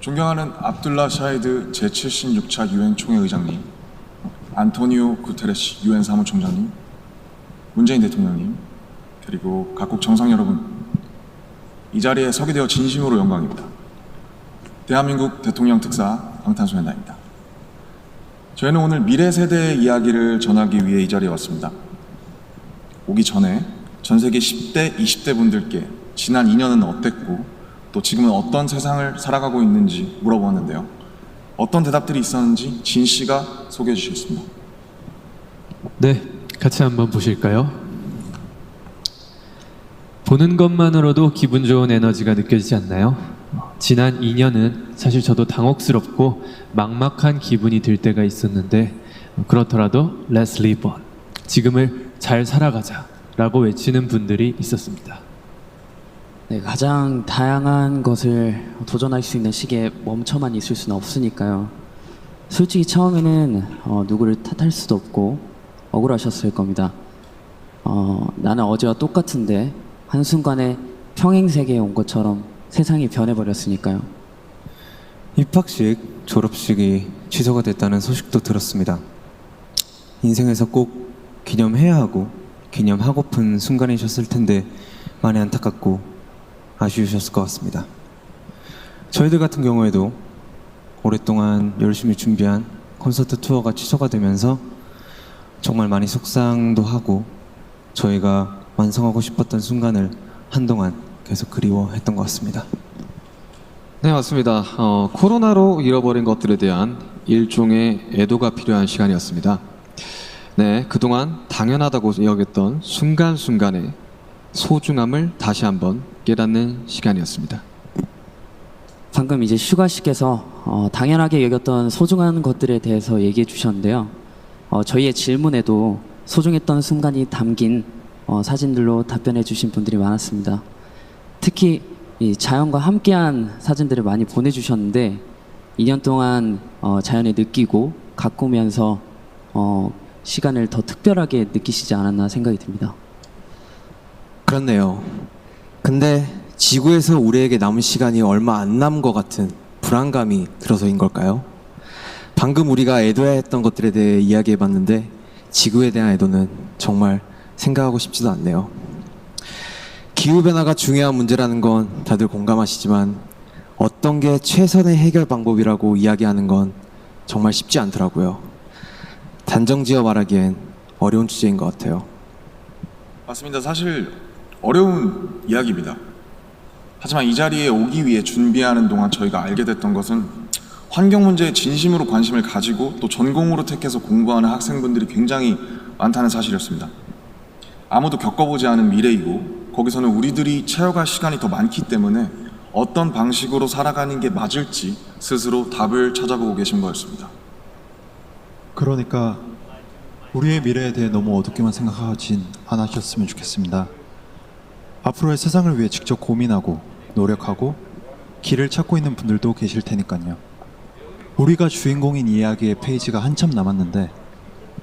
존경하는 압둘라 샤히드 제76차 유엔 총회 의장님, 안토니오 구테레시 유엔 사무총장님, 문재인 대통령님, 그리고 각국 정상 여러분, 이 자리에 서게 되어 진심으로 영광입니다. 대한민국 대통령 특사 방탄소년단입니다. 저희는 오늘 미래 세대의 이야기를 전하기 위해 이 자리에 왔습니다. 오기 전에 전 세계 10대, 20대 분들께 지난 2년은 어땠고 또 지금은 어떤 세상을 살아가고 있는지 물어보았는데요. 어떤 대답들이 있었는지 진 씨가 소개해 주시겠습니다. 네, 같이 한번 보실까요? 보는 것만으로도 기분 좋은 에너지가 느껴지지 않나요? 지난 2년은 사실 저도 당혹스럽고 막막한 기분이 들 때가 있었는데 그렇더라도 Let's live on, 지금을 잘 살아가자 라고 외치는 분들이 있었습니다. 네, 가장 다양한 것을 도전할 수 있는 시기에 멈춰만 있을 수는 없으니까요. 솔직히 처음에는 누구를 탓할 수도 없고 억울하셨을 겁니다. 나는 어제와 똑같은데 한순간에 평행세계에 온 것처럼 세상이 변해버렸으니까요. 입학식, 졸업식이 취소가 됐다는 소식도 들었습니다. 인생에서 꼭 기념해야 하고 기념하고픈 순간이셨을 텐데 많이 안타깝고 아쉬우셨을 것 같습니다. 저희들 같은 경우에도 오랫동안 열심히 준비한 콘서트 투어가 취소가 되면서 정말 많이 속상도 하고 저희가 완성하고 싶었던 순간을 한동안 계속 그리워했던 것 같습니다. 네, 맞습니다. 코로나로 잃어버린 것들에 대한 일종의 애도가 필요한 시간이었습니다. 네, 그동안 당연하다고 여겼던 순간순간의 소중함을 다시 한번 깨닫는 시간이었습니다. 방금 이제 슈가 씨께서 당연하게 여겼던 소중한 것들에 대해서 얘기해 주셨는데요. 저희의 질문에도 소중했던 순간이 담긴 사진들로 답변해 주신 분들이 많았습니다. 특히 이 자연과 함께한 사진들을 많이 보내주셨는데 2년 동안 자연을 느끼고 가꾸면서 시간을 더 특별하게 느끼시지 않았나 생각이 듭니다. 그렇네요. 근데 지구에서 우리에게 남은 시간이 얼마 안 남은 것 같은 불안감이 들어서인 걸까요? 방금 우리가 애도해야 했던 것들에 대해 이야기해봤는데 지구에 대한 애도는 정말 생각하고 싶지도 않네요. 기후변화가 중요한 문제라는 건 다들 공감하시지만 어떤 게 최선의 해결 방법이라고 이야기하는 건 정말 쉽지 않더라고요. 단정지어 말하기엔 어려운 주제인 것 같아요. 맞습니다. 사실 어려운 이야기입니다. 하지만 이 자리에 오기 위해 준비하는 동안 저희가 알게 됐던 것은 환경 문제에 진심으로 관심을 가지고 또 전공으로 택해서 공부하는 학생분들이 굉장히 많다는 사실이었습니다. 아무도 겪어보지 않은 미래이고 거기서는 우리들이 채워갈 시간이 더 많기 때문에 어떤 방식으로 살아가는 게 맞을지 스스로 답을 찾아보고 계신 거였습니다. 그러니까 우리의 미래에 대해 너무 어둡게만 생각하진 않으셨으면 좋겠습니다. 앞으로의 세상을 위해 직접 고민하고 노력하고 길을 찾고 있는 분들도 계실 테니까요. 우리가 주인공인 이야기의 페이지가 한참 남았는데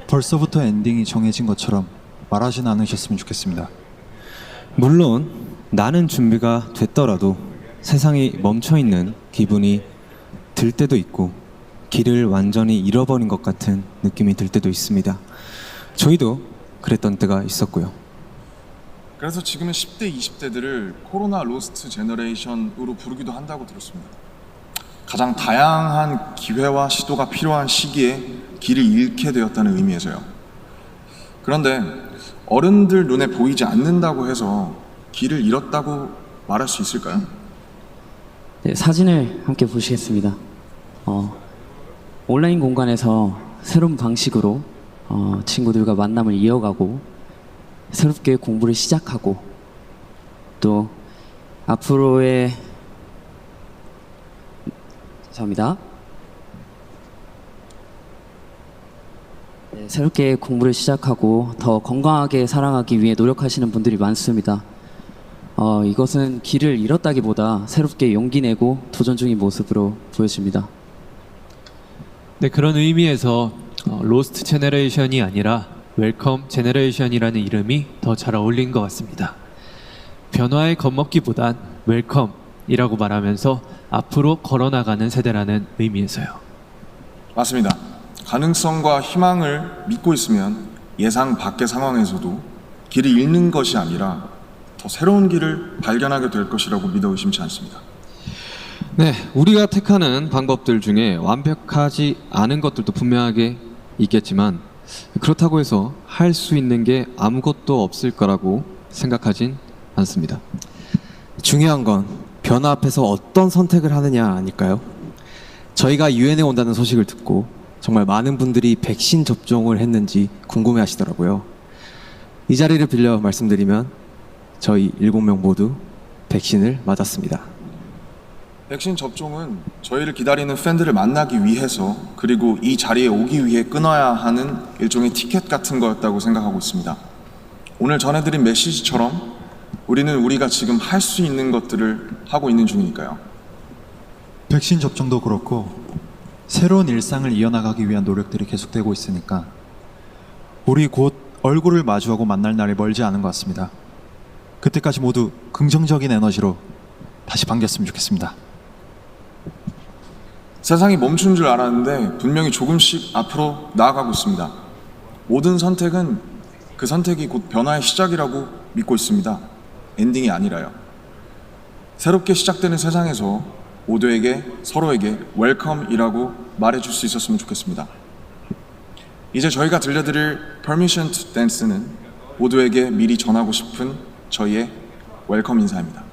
벌써부터 엔딩이 정해진 것처럼 말하진 않으셨으면 좋겠습니다. 물론 나는 준비가 됐더라도 세상이 멈춰있는 기분이 들 때도 있고 길을 완전히 잃어버린 것 같은 느낌이 들 때도 있습니다. 저희도 그랬던 때가 있었고요. 그래서 지금은 10대, 20대들을 코로나 로스트 제너레이션으로 부르기도 한다고 들었습니다. 가장 다양한 기회와 시도가 필요한 시기에 길을 잃게 되었다는 의미에서요. 그런데 어른들 눈에 보이지 않는다고 해서 길을 잃었다고 말할 수 있을까요? 네, 사진을 함께 보시겠습니다. 온라인 공간에서 새로운 방식으로 친구들과 만남을 이어가고 새롭게 공부를 시작하고 또 앞으로의 죄송합니다. 네, 새롭게 공부를 시작하고 더 건강하게 살아가기 위해 노력하시는 분들이 많습니다. 이것은 길을 잃었다기보다 새롭게 용기 내고 도전 중인 모습으로 보여집니다. 네, 그런 의미에서 로스트 제너레이션이 아니라 웰컴 제너레이션이라는 이름이 더 잘 어울린 것 같습니다. 변화에 겁먹기보단 웰컴, 이라고 말하면서 앞으로 걸어나가는 세대라는 의미에서요. 맞습니다. 가능성과 희망을 믿고 있으면 예상 밖의 상황에서도 길을 잃는 것이 아니라 더 새로운 길을 발견하게 될 것이라고 믿어 의심치 않습니다. 네, 우리가 택하는 방법들 중에 완벽하지 않은 것들도 분명하게 있겠지만 그렇다고 해서 할 수 있는 게 아무것도 없을 거라고 생각하진 않습니다. 중요한 건 변화 앞에서 어떤 선택을 하느냐 아닐까요? 저희가 유엔에 온다는 소식을 듣고 정말 많은 분들이 백신 접종을 했는지 궁금해 하시더라고요. 이 자리를 빌려 말씀드리면 저희 7명 모두 백신을 맞았습니다. 백신 접종은 저희를 기다리는 팬들을 만나기 위해서 그리고 이 자리에 오기 위해 끊어야 하는 일종의 티켓 같은 거였다고 생각하고 있습니다. 오늘 전해드린 메시지처럼 우리는 우리가 지금 할 수 있는 것들을 하고 있는 중이니까요. 백신 접종도 그렇고 새로운 일상을 이어나가기 위한 노력들이 계속되고 있으니까 우리 곧 얼굴을 마주하고 만날 날이 멀지 않은 것 같습니다. 그때까지 모두 긍정적인 에너지로 다시 반겼으면 좋겠습니다. 세상이 멈춘 줄 알았는데 분명히 조금씩 앞으로 나아가고 있습니다. 모든 선택은 그 선택이 곧 변화의 시작이라고 믿고 있습니다. 엔딩이 아니라요. 새롭게 시작되는 세상에서 모두에게 서로에게 웰컴이라고 말해줄 수 있었으면 좋겠습니다. 이제 저희가 들려드릴 Permission to Dance는 모두에게 미리 전하고 싶은 저희의 웰컴 인사입니다.